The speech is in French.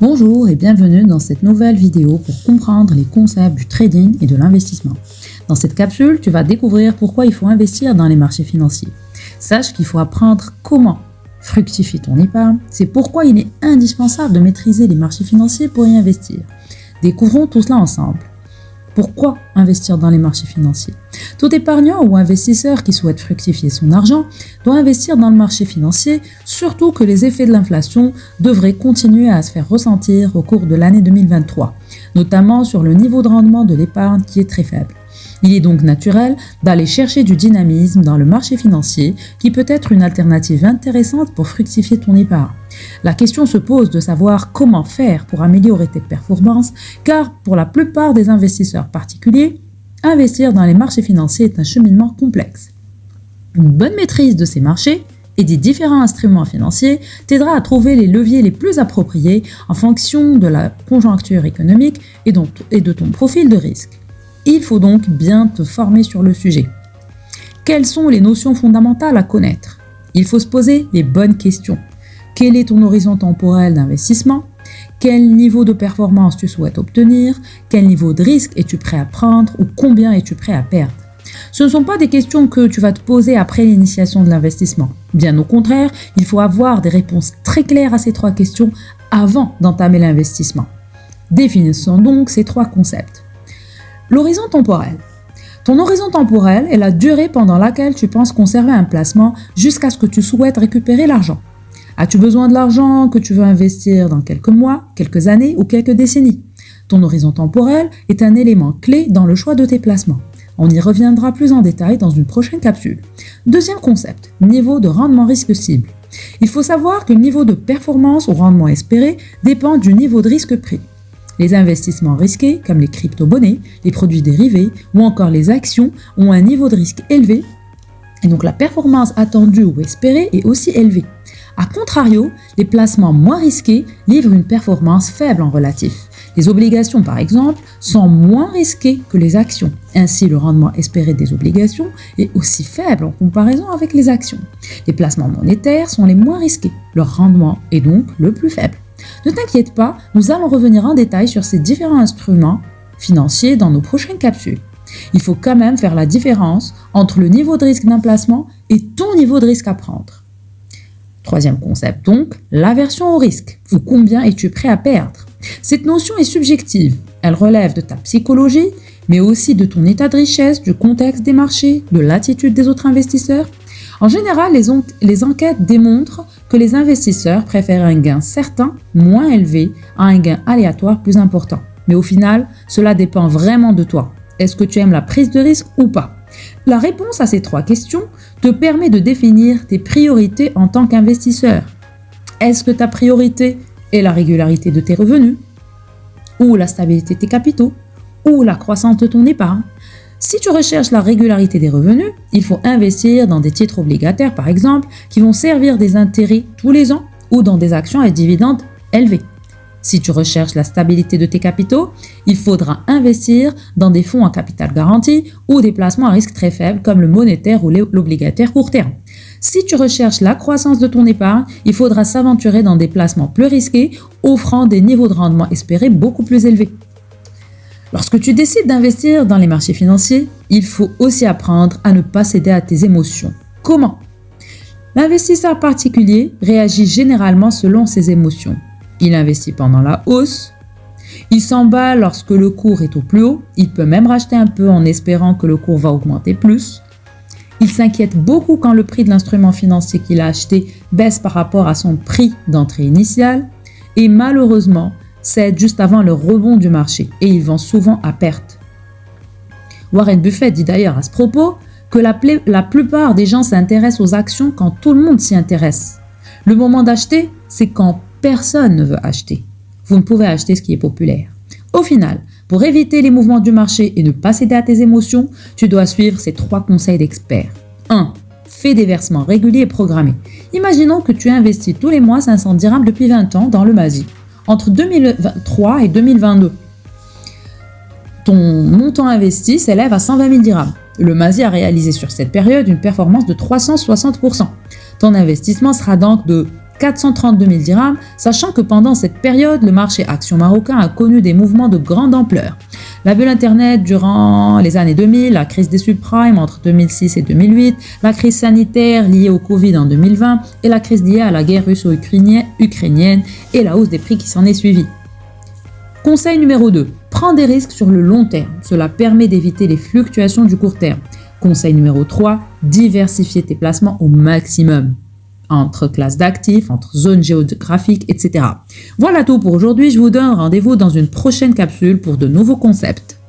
Bonjour et bienvenue dans cette nouvelle vidéo pour comprendre les concepts du trading et de l'investissement. Dans cette capsule, tu vas découvrir pourquoi il faut investir dans les marchés financiers. Sache qu'il faut apprendre comment fructifier ton épargne, c'est pourquoi il est indispensable de maîtriser les marchés financiers pour y investir. Découvrons tout cela ensemble. Pourquoi investir dans les marchés financiers? Tout épargnant ou investisseur qui souhaite fructifier son argent doit investir dans le marché financier, surtout que les effets de l'inflation devraient continuer à se faire ressentir au cours de l'année 2023, notamment sur le niveau de rendement de l'épargne qui est très faible. Il est donc naturel d'aller chercher du dynamisme dans le marché financier qui peut être une alternative intéressante pour fructifier ton épargne. La question se pose de savoir comment faire pour améliorer tes performances, car pour la plupart des investisseurs particuliers, investir dans les marchés financiers est un cheminement complexe. Une bonne maîtrise de ces marchés et des différents instruments financiers t'aidera à trouver les leviers les plus appropriés en fonction de la conjoncture économique et de ton profil de risque. Il faut donc bien te former sur le sujet. Quelles sont les notions fondamentales à connaître? Il faut se poser les bonnes questions. Quel est ton horizon temporel d'investissement? Quel niveau de performance tu souhaites obtenir? Quel niveau de risque es-tu prêt à prendre ou combien es-tu prêt à perdre? Ce ne sont pas des questions que tu vas te poser après l'initiation de l'investissement. Bien au contraire, il faut avoir des réponses très claires à ces trois questions avant d'entamer l'investissement. Définissons donc ces trois concepts. L'horizon temporel. Ton horizon temporel est la durée pendant laquelle tu penses conserver un placement jusqu'à ce que tu souhaites récupérer l'argent. As-tu besoin de l'argent que tu veux investir dans quelques mois, quelques années ou quelques décennies? Ton horizon temporel est un élément clé dans le choix de tes placements. On y reviendra plus en détail dans une prochaine capsule. Deuxième concept, niveau de rendement risque cible. Il faut savoir que le niveau de performance ou rendement espéré dépend du niveau de risque pris. Les investissements risqués, comme les crypto-monnaies, les produits dérivés ou encore les actions, ont un niveau de risque élevé et donc la performance attendue ou espérée est aussi élevée. A contrario, les placements moins risqués livrent une performance faible en relatif. Les obligations, par exemple, sont moins risquées que les actions. Ainsi, le rendement espéré des obligations est aussi faible en comparaison avec les actions. Les placements monétaires sont les moins risqués. Leur rendement est donc le plus faible. Ne t'inquiète pas, nous allons revenir en détail sur ces différents instruments financiers dans nos prochaines capsules. Il faut quand même faire la différence entre le niveau de risque d'un placement et ton niveau de risque à prendre. Troisième concept donc, l'aversion au risque, ou combien es-tu prêt à perdre? Cette notion est subjective, elle relève de ta psychologie, mais aussi de ton état de richesse, du contexte des marchés, de l'attitude des autres investisseurs. En général, les enquêtes démontrent que les investisseurs préfèrent un gain certain, moins élevé, à un gain aléatoire plus important. Mais au final, cela dépend vraiment de toi. Est-ce que tu aimes la prise de risque ou pas? La réponse à ces trois questions te permet de définir tes priorités en tant qu'investisseur. Est-ce que ta priorité est la régularité de tes revenus, ou la stabilité de tes capitaux, ou la croissance de ton épargne? Si tu recherches la régularité des revenus, il faut investir dans des titres obligataires, par exemple, qui vont servir des intérêts tous les ans ou dans des actions à dividendes élevés. Si tu recherches la stabilité de tes capitaux, il faudra investir dans des fonds à capital garanti ou des placements à risque très faible comme le monétaire ou l'obligataire court terme. Si tu recherches la croissance de ton épargne, il faudra s'aventurer dans des placements plus risqués, offrant des niveaux de rendement espérés beaucoup plus élevés. Lorsque tu décides d'investir dans les marchés financiers, il faut aussi apprendre à ne pas céder à tes émotions. Comment? L'investisseur particulier réagit généralement selon ses émotions. Il investit pendant la hausse, il s'emballe lorsque le cours est au plus haut, il peut même racheter un peu en espérant que le cours va augmenter plus. Il s'inquiète beaucoup quand le prix de l'instrument financier qu'il a acheté baisse par rapport à son prix d'entrée initiale et malheureusement, cède juste avant le rebond du marché et il vend souvent à perte. Warren Buffett dit d'ailleurs à ce propos que la plupart des gens s'intéressent aux actions quand tout le monde s'y intéresse. Le moment d'acheter, c'est quand personne ne veut acheter. Vous ne pouvez acheter ce qui est populaire. Au final, pour éviter les mouvements du marché et ne pas céder à tes émotions, tu dois suivre ces trois conseils d'experts. 1. Fais des versements réguliers et programmés. Imaginons que tu investis tous les mois 500 dirhams depuis 20 ans dans le MASI. Entre 2023 et 2022, ton montant investi s'élève à 120 000 dirhams. Le MASI a réalisé sur cette période une performance de 360%. Ton investissement sera donc de 432 000 dirhams, sachant que pendant cette période, le marché action marocain a connu des mouvements de grande ampleur. La bulle Internet durant les années 2000, la crise des subprimes entre 2006 et 2008, la crise sanitaire liée au Covid en 2020 et la crise liée à la guerre russo-ukrainienne et la hausse des prix qui s'en est suivie. Conseil numéro 2. Prends des risques sur le long terme. Cela permet d'éviter les fluctuations du court terme. Conseil numéro 3. Diversifier tes placements au maximum. Entre classes d'actifs, entre zones géographiques, etc. Voilà tout pour aujourd'hui. Je vous donne rendez-vous dans une prochaine capsule pour de nouveaux concepts.